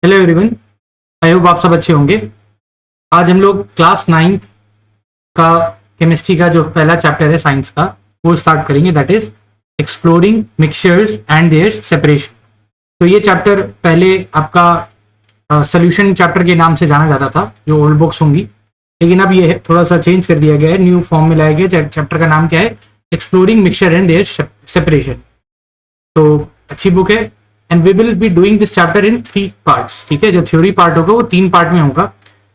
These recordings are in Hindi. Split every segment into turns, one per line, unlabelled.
हेलो एवरीवन, आई होप आप सब अच्छे होंगे। आज हम लोग क्लास 9 का केमिस्ट्री का जो पहला चैप्टर है साइंस का वो स्टार्ट करेंगे, that is exploring mixtures and their separation. तो ये चैप्टर पहले आपका सोल्यूशन चैप्टर के नाम से जाना जाता था, जो ओल्ड बुक्स होंगी, लेकिन अब ये थोड़ा सा चेंज कर दिया गया है, न्यू फॉर्म में लाया गया। चैप्टर का नाम क्या है? Exploring mixture and their separation. तो अच्छी बुक है and we will be doing this chapter in 3 parts. ठीक है, जो थ्योरी पार्ट होगा वो 3 पार्ट में होगा।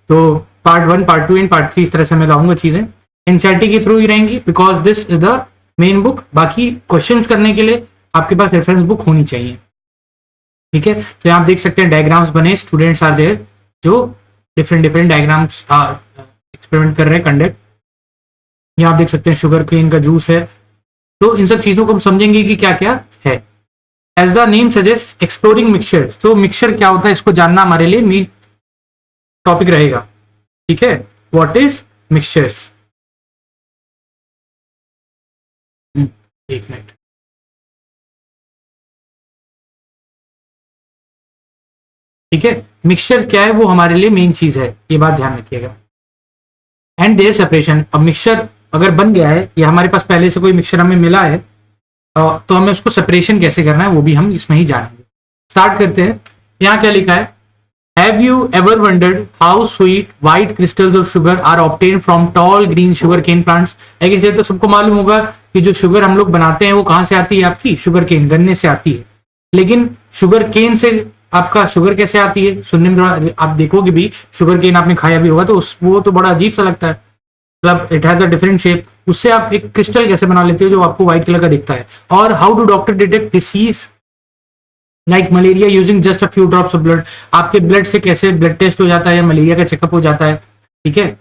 तो पार्ट 1, पार्ट 2 एंड पार्ट 3 इस तरह से मैं लाऊंगा चीजें। एनसीईआरटी के थ्रू ही रहेंगी because this is the main book. बाकी क्वेश्चंस करने के लिए आपके पास रेफरेंस बुक होनी चाहिए। ठीक है, तो यहाँ आप देख सकते हैं डायग्राम्स बने, स्टूडेंट्स आर देयर जो डिफरेंट डायग्राम्स एक्सपेरिमेंट कर रहे हैं, कंडक्ट। यहाँ आप देख सकते हैं शुगर केन का जूस है। तो इन सब चीजों को हम समझेंगे कि क्या क्या है। As the name suggest exploring mixture, तो मिक्सचर क्या होता है इसको जानना हमारे लिए मेन टॉपिक रहेगा। ठीक है, व्हाट इज मिक्सचर्स। एक मिनट। ठीक है, मिक्सचर क्या है वो हमारे लिए मेन चीज है, ये बात ध्यान रखिएगा। एंड देयर सेपरेशन, अब मिक्सचर अगर बन गया है या हमारे पास पहले से कोई मिक्सचर हमें मिला है तो हमें उसको सेपरेशन कैसे करना है वो भी हम इसमें ही जानेंगे। स्टार्ट करते हैं। यहाँ क्या लिखा है? Have you ever wondered how sweet white crystals of sugar are obtained from tall green sugarcane plants? ऐसे तो सबको मालूम होगा कि जो शुगर हम लोग बनाते हैं वो कहाँ से आती है? आपकी शुगर केन, गन्ने से आती है। लेकिन शुगर केन से आपका शुगर कैसे आती है? सुनने में थोड़ा आप देखोगे भी, शुगर केन आपने खाया भी होगा तो वो तो बड़ा अजीब सा लगता है, मतलब it has a different shape. उससे आप एक क्रिस्टल कैसे बना लेते हो जो आपको व्हाइट कलर का दिखता है? और how do doctor detect disease like malaria using just a few drops of blood? आपके ब्लड से कैसे ब्लड टेस्ट हो जाता है या मलेरिया का चेकअप हो जाता है? ठीक है,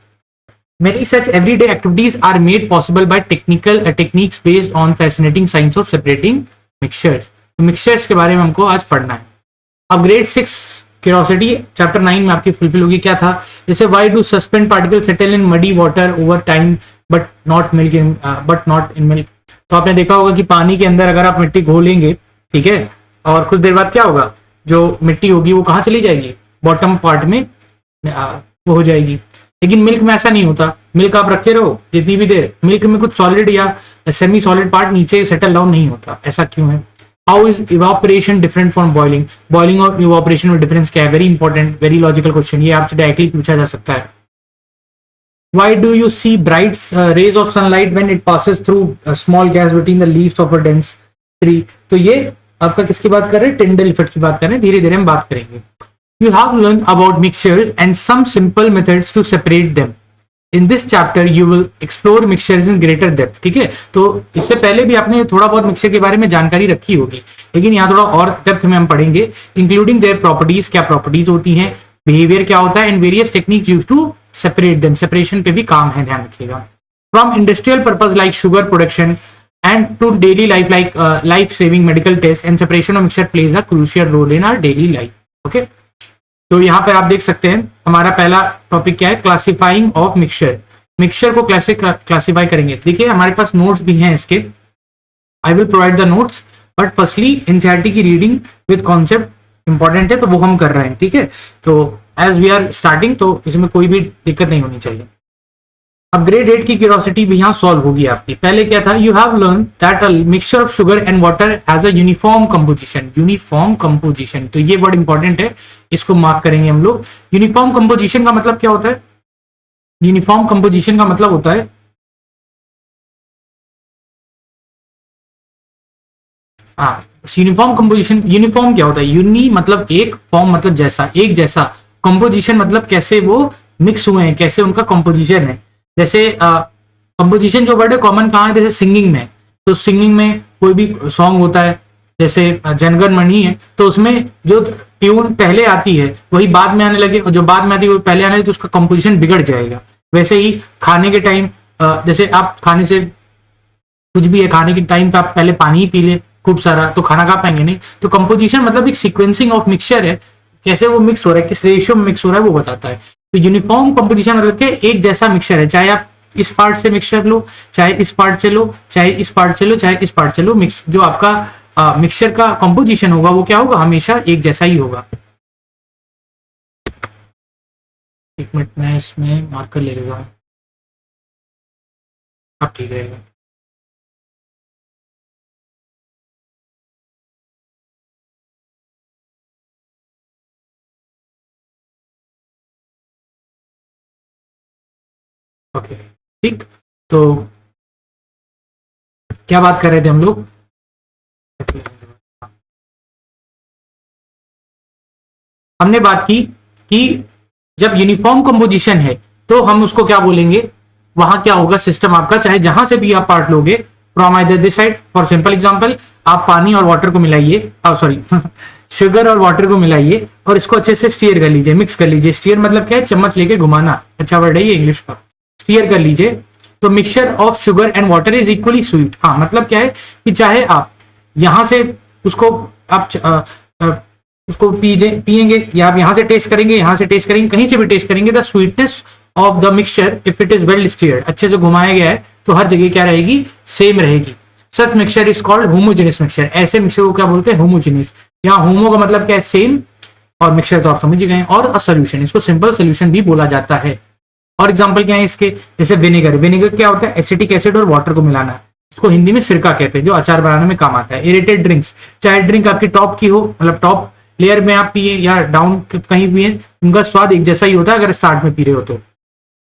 many such everyday activities are made possible by techniques based on fascinating science of separating mixtures. तो मिक्सचर्स के बारे में हमको आज पढ़ना है। अब ग्रेड 6 क्यूरोसिटी चैप्टर 9 में आपकी फुलफिल होगी। क्या था? जैसे why do suspend particle settle in muddy water over time but not in milk? तो आपने देखा होगा कि पानी के अंदर अगर आप मिट्टी घोलेंगे, ठीक है, और कुछ देर बाद क्या होगा? जो मिट्टी होगी वो कहाँ चली जाएगी? बॉटम पार्ट में वो हो जाएगी। लेकिन मिल्क में ऐसा नहीं होता। मिल्क आप रखे रहो जितनी भी देर, मिल्क में कुछ सॉलिड या सेमी सॉलिड पार्ट नीचे सेटल डाउन नहीं होता। ऐसा क्यों है? How is evaporation different from boiling? Boiling और इवापोरेशन में डिफरेंस क्या है? Very important, very logical question, ये आपसे डायरेक्टली पूछा जा सकता है। Why do you see bright rays of sunlight when it passes through a small gas between the leaves of a dense tree? तो ये आपका किसकी बात कर रहे हैं? टिंडल इफेक्ट की बात कर रहे हैं। धीरे धीरे हम बात करेंगे। You have learned about mixtures and some simple methods to separate them. In this chapter you will explore mixtures in greater depth. ठीक है, तो इससे पहले भी आपने थोड़ा बहुत मिक्सचर के बारे में जानकारी रखी होगी, लेकिन यहाँ थोड़ा और डेप्थ में हम पढ़ेंगे, इंक्लूडिंग देयर प्रॉपर्टीज, क्या प्रॉपर्टीज होती हैं, बिहेवियर क्या होता है, and various techniques used to separate them. Separation पे भी काम है, ध्यान रखिएगा। From industrial purpose like sugar production and to daily life like life-saving medical tests and separation of mixture plays a crucial role in our daily life. Okay? तो यहाँ पर आप देख सकते हैं हमारा पहला टॉपिक क्या है? Classifying of mixture. मिक्सचर को कैसे क्लासिफाई करेंगे? देखिए हमारे पास नोट्स भी हैं इसके, I will provide the notes, but firstly NCERT की रीडिंग विद कॉन्सेप्ट इंपॉर्टेंट है तो वो हम कर रहे हैं। ठीक है, तो एज वी आर स्टार्टिंग तो इसमें कोई भी दिक्कत नहीं होनी चाहिए। अब ग्रेड 8 की क्यूरोसिटी भी यहाँ सॉल्व होगी आपकी। पहले क्या था? You have learn that a mixture of sugar and water has a uniform composition. Uniform composition, तो ये वर्ड इंपॉर्टेंट है, इसको मार्क करेंगे हम लोग। यूनिफॉर्म कंपोजिशन का मतलब क्या होता है? यूनिफॉर्म कंपोजिशन का मतलब होता है यूनिफॉर्म कंपोजिशन। यूनिफॉर्म क्या होता है? यूनि मतलब एक, फॉर्म मतलब जैसा, एक जैसा, कंपोजिशन मतलब कैसे वो मिक्स हुए हैं, कैसे उनका कंपोजिशन है। जैसे कंपोजिशन जो वर्ड है कॉमन कहाँ है? जैसे सिंगिंग में, तो सिंगिंग में कोई भी सॉन्ग होता है, जैसे जनगण मन ही है, तो उसमें जो ट्यून पहले आती है वही बाद में आने लगे, और जो बाद में आती है वो पहले आने लगे, तो उसका कंपोजिशन बिगड़ जाएगा। वैसे ही खाने के टाइम, जैसे आप खाने से कुछ भी है, खाने के टाइम तो आप पहले पानी ही पी ले खूब सारा, तो खाना खा पाएंगे नहीं। तो कंपोजिशन मतलब एक सीक्वेंसिंग ऑफ मिक्सचर है, कैसे वो मिक्स हो रहा है, किस रेशियो में मिक्स हो रहा है वो बताता है। तो यूनिफॉर्म कंपोजिशन मतलब कि एक जैसा मिक्सचर है, चाहे आप इस पार्ट से मिक्सचर लो, चाहे इस पार्ट से लो, चाहे इस पार्ट से लो, चाहे इस पार्ट से लो, मिक्स जो आपका मिक्सचर का कंपोजिशन होगा वो क्या होगा? हमेशा एक जैसा ही होगा। एक मिनट मैं इसमें मार्कर ले लूँगा, अब ठीक रहेगा। ओके, ठीक। तो क्या बात कर रहे थे हम लोग? हमने बात की कि जब यूनिफॉर्म कंपोजिशन है तो हम उसको क्या बोलेंगे, वहां क्या होगा सिस्टम आपका, चाहे जहां से भी आप पार्ट लोगे from either this side. For simple example, आप पानी और वाटर को मिलाइए, सॉरी शुगर और वाटर को मिलाइए और इसको अच्छे से स्टीयर कर लीजिए, मिक्स कर लीजिए। स्टीयर मतलब क्या है? चम्मच लेके घुमाना, अच्छा वर्ड है ये इंग्लिश का। स्टीयर कर लीजिए तो mixture of sugar and water is equally sweet. हाँ, मतलब क्या है कि चाहे आप यहां से उसको आप उसको पिएंगे या आप यहाँ से टेस्ट करेंगे, यहाँ से टेस्ट करेंगे, कहीं से भी टेस्ट करेंगे, the sweetness of the mixture if it is well steered, अच्छे से घुमाया गया है तो हर जगह क्या रहेगी? सेम रहेगी। Such mixture is called homogeneous mixture. ऐसे मिक्सचर को क्या बोलते हैं? होमोजेनियस। यहाँ होमो का मतलब क्या है? सेम, और मिक्सचर तो आप समझ ही गए। और अ सोल्यूशन, इसको सिंपल सोल्यूशन भी बोला जाता है। और एग्जाम्पल क्या है इसके? जैसे विनेगर। विनेगर क्या होता है? एसिटिक एसिड और वाटर को मिलाना, इसको हिंदी में सिरका कहते हैं, जो अचार बनाने में काम आता है। एरेटेड ड्रिंक्स, चाहे ड्रिंक आपकी टॉप की हो, मतलब टॉप लेयर में आप पिए या डाउन कहीं पिए, उनका स्वाद एक जैसा ही होता है अगर स्टार्ट में पी रहे हो तो।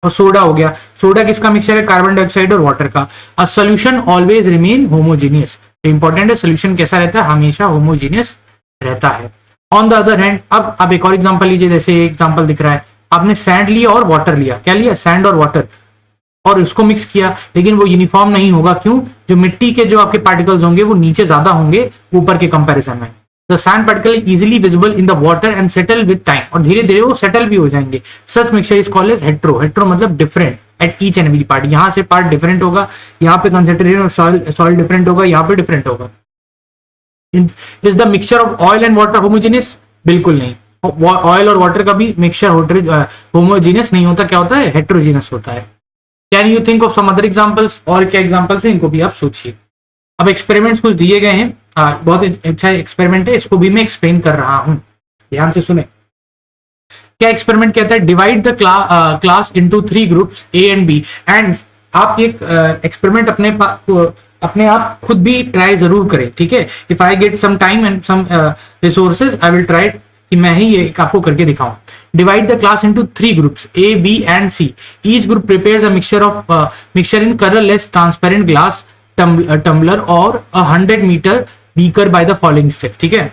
और सोडा हो गया, सोडा किसका मिक्सचर है? कार्बन डाइऑक्साइड और वाटर का। A solution always remain homogeneous, तो इंपॉर्टेंट है सोल्यूशन कैसा रहता है? हमेशा होमोजीनियस रहता है। ऑन द अदर हैंड, अब आप एक और एग्जांपल लीजिए। जैसे एग्जांपल दिख रहा है, आपने सैंड लिया और वाटर लिया, क्या लिया? सैंड और वाटर, और उसको मिक्स किया, लेकिन वो यूनिफॉर्म नहीं होगा। क्यों? जो मिट्टी के जो आपके पार्टिकल्स होंगे वो नीचे ज्यादा होंगे ऊपर के कंपैरिजन में। The sand particle easily visible in the water and settle with time, और धीरे धीरे वो सेटल भी हो जाएंगे। Such mixture is called as hetero. Hetero मतलब different at each and every part. यहाँ से पार्ट डिफरेंट होगा, यहाँ पे कंसेंट्रेशन ऑफ सॉइल डिफरेंट होगा, यहाँ पे डिफरेंट होगा। Is the mixture of oil and water homogeneous? बिल्कुल नहीं। ऑयल और वाटर का भी मिक्सचर होमोजेनियस नहीं होता, क्या होता है? हेट्रोजीनियस होता है। Can you think of some other examples? और क्या एग्जांपल्स है, इनको भी आप सोचिए। अब एक्सपेरिमेंट्स कुछ दिए गए हैं, बहुत अच्छा एक्सपेरिमेंट है, इसको भी मैं एक्सप्लेन कर रहा हूं, ध्यान से सुने। क्या एक्सपेरिमेंट कहता है? Divide the class into 3 groups A and B. And आप एक एक्सपेरिमेंट अपने आप खुद भी ट्राई जरूर करें, ठीक है? If I get some time and some resources I will try कि मैं ही ये आपको करके दिखाऊं। Divide the class into 3 groups A, B and C. Each group prepares a mixture in colorless transparent glass tumbler or a 100-meter beaker by the following steps. ठीक है,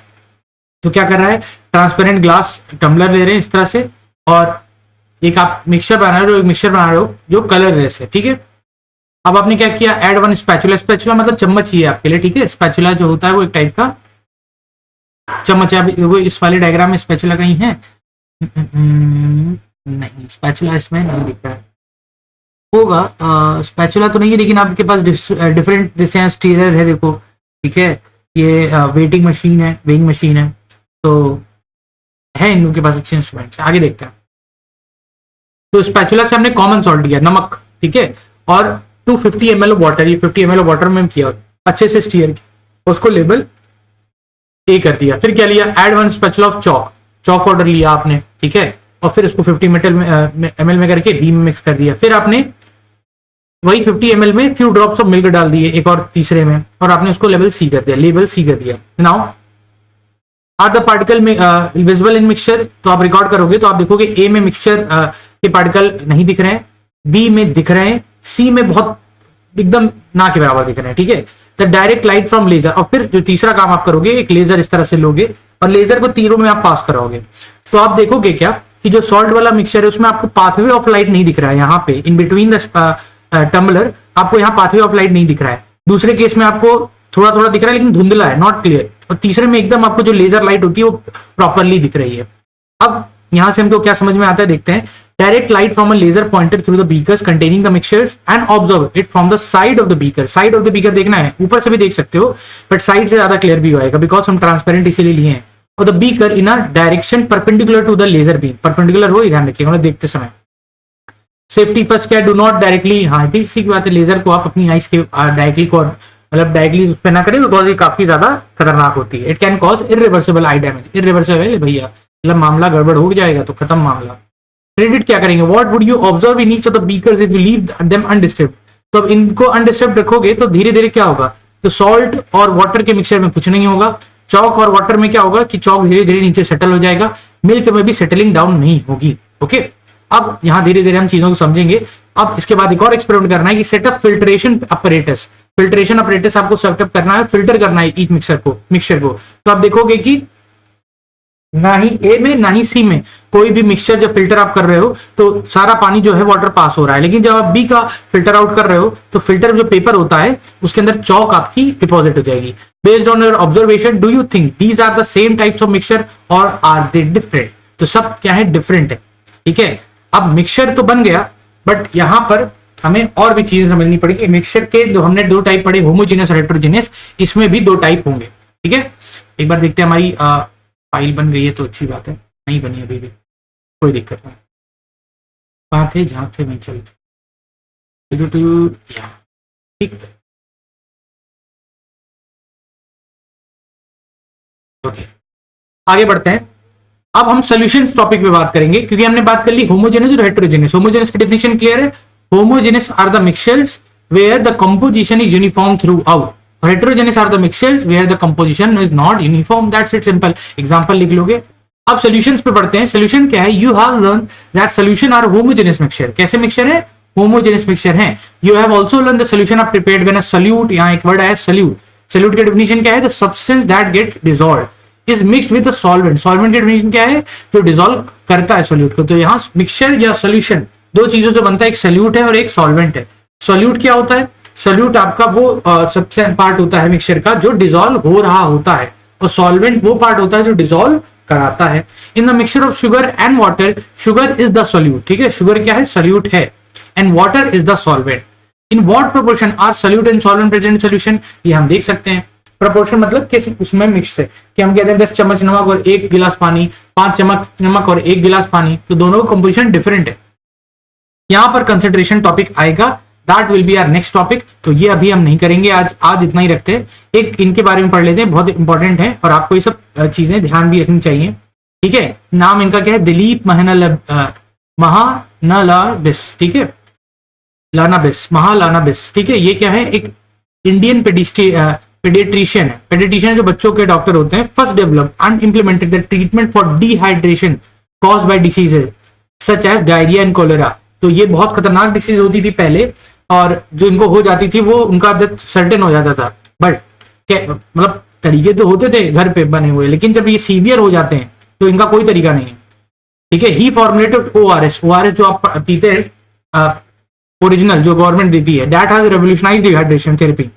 तो क्या कर रहा है? ट्रांसपेरेंट ग्लास टम्बलर ले रहे हैं इस तरह से, और एक आप मिक्सचर बना रहे हो, एक मिक्सचर बना रहे हो जो कलरलेस है, ठीक है? अब आपने क्या किया? Add one spatula. स्पैचुला मतलब चम्मच ही है आपके लिए, ठीक है? स्पैचुला जो होता है वो एक टाइप का चम्मच है। वो इस वाले डायग्राम में स्पैचुला कहीं है? नहीं, स्पैचुला इसमें नहीं दिख रहा है। होगा स्पैचुला तो नहीं है, लेकिन आपके पास डिफरेंट जैसे स्टीरर है, देखो, ठीक है? ये वेटिंग मशीन है, वेइंग मशीन है, तो है इन लोगों के पास अच्छे इंस्ट्रूमेंट्स। आगे देखते हैं। तो स्पैचुला से हमने कॉमन सॉल्ट लिया, नमक, ठीक है? और 250 ml वाटर, ये 50 ml वाटर में किया, अच्छे से स्टीयर किया, उसको लेबल ए कर दिया। फिर क्या लिया? Add one spatula of chalk. Chalk powder लिया आपने, ठीक है? और फिर उसको 50 ml में करके बी में मिक्स कर दिया। फिर आपने वही 50 ml में फ्यू ड्रॉप्स ऑफ मिल्क डाल दिए एक और तीसरे में, और आपने उसको लेवल सी कर दिया, लेबल सी कर दिया। नाउ आर द पार्टिकल में विजिबल इन मिक्सचर? तो आप रिकॉर्ड करोगे तो आप देखोगे ए में मिक्सचर के पार्टिकल नहीं दिख रहे हैं, बी में दिख रहे हैं, सी में बहुत एकदम ना के बराबर दिख रहे हैं, ठीक है? The direct light from laser. और फिर जो तीसरा काम आप करोगे, एक लेजर इस तरह से लोगे और लेजर को तीरों में आप पास कराओगे, तो आप देखोगे क्या कि जो सॉल्ट वाला मिक्सचर है उसमें आपको पाथवे ऑफ लाइट नहीं दिख रहा है। यहाँ पे इन बिटवीन द टम्बलर आपको यहाँ पाथवे ऑफ लाइट नहीं दिख रहा है। दूसरे केस में आपको थोड़ा थोड़ा दिख रहा है लेकिन धुंधला है, नॉट क्लियर। और तीसरे में एकदम आपको जो लेजर लाइट होती है वो प्रॉपरली दिख रही है। अब यहां से हमको क्या समझ में आता है, देखते हैं। Direct light from a laser pointed through the beakers containing the mixtures and observe it from the side of the beaker. Side of the beaker देखना है, ऊपर से भी देख सकते हो बट साइड से ज्यादा क्लियर भी होएगा, बिकॉज हम ट्रांसपेरेंट इसीलिए लिए हैं। और the beaker in a direction perpendicular to the laser beam. Perpendicular हो, ध्यान रखिएगा मतलब देखते समय। सेफ्टी फर्स्ट क्या? डू नॉट डायरेक्टली, हाँ ठीक सी बात है, लेजर को आप अपनी आइस के डायरेक्टली को मतलब डायरेक्टली उस पर ना करें, बिकॉज ये काफी ज्यादा खतरनाक होती है। It can cause irreversible I damage. Irreversible है भैया, मतलब मामला गड़बड़ हो जाएगा तो खत्म मामला। प्रेडिक्ट क्या करेंगे, what would you observe in each of the beakers if you leave them undisturbed. तो अब इनको अनडिस्टर्ब रखोगे तो धीरे धीरे क्या होगा, तो सॉल्ट और वाटर के मिक्सचर में कुछ नहीं होगा, चौक और वाटर में क्या होगा कि चौक धीरे धीरे नीचे सेटल हो जाएगा, मिल्क में भी सेटलिंग डाउन नहीं होगी। ओके, अब यहां धीरे धीरे हम चीजों को समझेंगे। अब इसके बाद एक और एक्सपेरिमेंट करना है कि setup filtration apparatus. Filtration apparatus आपको सेटअप करना है, फिल्टर करना है ईच मिक्सचर को। तो आप देखोगे कि ना ही ए में ना ही सी में कोई भी मिक्सचर जब फिल्टर आप कर रहे हो तो सारा पानी जो है वाटर पास हो रहा है, लेकिन जब आप बी का फिल्टर आउट कर रहे हो तो फिल्टर जो पेपर होता है उसके अंदर चौक आपकी डिपॉजिट हो जाएगी। Based on your observation do you think these are the same types of mixture और आर दे डिफरेंट। तो सब क्या है, डिफरेंट है। ठीक है, अब मिक्सचर तो बन गया, बट यहां पर हमें और भी चीजें समझनी पड़ेगी। मिक्सचर के जो हमने दो टाइप पढ़े, होमोजेनियस और हेटेरोजेनियस, इसमें भी दो टाइप होंगे। ठीक है, एक बार देखते हैं हमारी फाइल बन गई है तो अच्छी बात है, नहीं बनी अभी भी कोई दिक्कत नहीं। कहाँ थे, जहाँ थे वहीं चलते। ठीक, ओके, आगे बढ़ते हैं। अब हम सोल्यूशन टॉपिक पे बात करेंगे, क्योंकि हमने बात कर ली होमोजेनियस और हेटेरोजेनियस। होमोजेनियस की डेफिनेशन क्लियर है, homogeneous are the mixtures where the composition is uniform throughout, और heterogeneous are the mixtures where the composition is not uniform. That's it, simple. Example लिख लोगे। अब सॉल्यूशंस पे पढ़ते हैं। सॉल्यूशन क्या है, you have learn that solution are homogeneous mixture. कैसे मिक्सचर है, होमोजेनियस मिक्सचर है। You have also learn the solution are prepared when a solute, यहां एक वर्ड है सॉल्यूट। सॉल्यूट की डेफिनेशन क्या है, the substance that get dissolved is mixed with the solvent. Solvent की डेफिनेशन क्या है, जो डिसॉल्व करता है सॉल्यूट को। तो यहाँ मिक्सचर या सॉल्यूशन दो चीजों से बनता है, एक सॉल्यूट है और एक सॉल्वेंट है। सॉल्यूट क्या होता है, सॉल्यूट आपका वो सबसे पार्ट होता है मिक्सचर का जो डिसॉल्व हो रहा होता है, और सॉल्वेंट वो पार्ट होता है जो डिसॉल्व कराता है। In the mixture of sugar and water, sugar is the solute. ठीक है, शुगर क्या है, सॉल्यूट है, and water is the solvent. In what proportion are solute and solvent present solution, ये हम देख सकते हैं। प्रोपोर्शन मतलब किस उसमें मिक्स है, कि हम कहते हैं 10 चम्मच नमक और 1 गिलास पानी, 5 चम्मच नमक और 1 गिलास पानी, तो दोनों का कंपोजिशन डिफरेंट है। यहां पर कंसंट्रेशन टॉपिक आएगा, that will be our next topic. तो ये अभी हम नहीं करेंगे, आज इतना ही रखते हैं। एक इनके बारे में पढ़ लेते हैं, बहुत इंपॉर्टेंट है और आपको ये सब चीजें ध्यान भी रखनी चाहिए। ठीक है, नाम इनका क्या है, दिलीप महानलाबिस। ठीक है, लानाबिस, महालानाबिस। ठीक है, ये क्या है, एक इंडियन पेडिट्रिशियन है। पेडिट्रिशियन जो बच्चों के डॉक्टर होते हैं। First develop and implemented the treatment for dehydration caused by diseases such as diarrhoea and cholera. तो ये बहुत खतरनाक डिसीज होती थी पहले, और जो इनको हो जाती थी वो उनका डेथ सर्टेन हो जाता था। बट मतलब तरीके तो होते थे घर पे बने हुए, लेकिन जब ये सीवियर हो जाते हैं तो इनका कोई तरीका नहीं है। ठीक है, ही फॉर्मुलेटेड ओआरएस जो आप पीते हैं ओरिजिनल जो गवर्नमेंट देती है, दैट हैज रेवोल्यूशनाइज्ड डिहाइड्रेशन थेरेपी।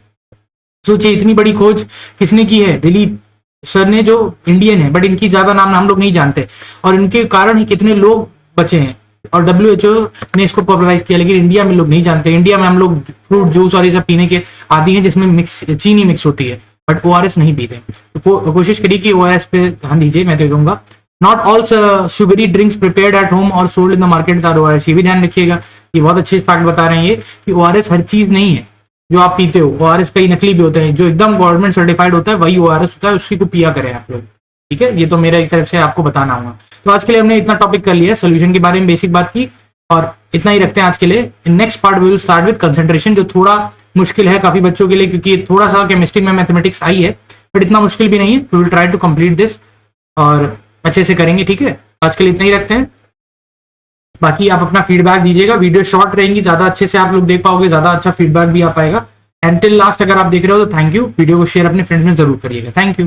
सोचिए इतनी बड़ी खोज किसने की है, दिलीप सर ने, जो इंडियन है, बट इनकी ज्यादा नाम हम लोग नहीं जानते, और इनके कारण ही कितने लोग बचे हैं। और WHO ने इसको पॉपुलराइज किया, लेकिन इंडिया में लोग नहीं जानते। इंडिया में हम लोग फ्रूट जूस और ये सब पीने के आदि हैं जिसमें चीनी मिक्स होती है, बट ORS नहीं पीते। तो कोशिश करिए कि ORS पे ध्यान दीजिए, मैं तो कहूंगा। Not all sugary drinks prepared at home और sold in the market are ORS। ये भी ध्यान रखिएगा, ये बहुत अच्छे फैक्ट बता रहे हैं ये, कि ORS हर चीज नहीं है जो आप पीते हो। ORS कई नकली भी होते हैं, जो एकदम गवर्नमेंट सर्टिफाइड होता है वही ORS होता है, उसी को पिया करें आप लोग। ठीक है, ये तो मेरा एक तरफ से आपको बताना होगा। तो आज के लिए हमने इतना टॉपिक कर लिया, सोल्यूशन के बारे में बेसिक बात की, और इतना ही रखते हैं आज के लिए। In next part we will start with concentration, जो थोड़ा मुश्किल है काफी बच्चों के लिए, क्योंकि थोड़ा सा केमिस्ट्री में मैथमेटिक्स आई है, बट इतना मुश्किल भी नहीं है। We will try to complete this और अच्छे से करेंगे। ठीक है, आज के लिए इतना ही रखते हैं। बाकी आप अपना फीडबैक दीजिएगा, वीडियो शॉर्ट रहेंगी, ज्यादा अच्छे से आप लोग देख पाओगे, ज्यादा अच्छा फीडबैक भी आ पाएगा। एंड टिल लास्ट अगर आप देख रहे हो तो थैंक यू। वीडियो को शेयर अपने फ्रेंड्स में जरूर करिएगा। Thank you.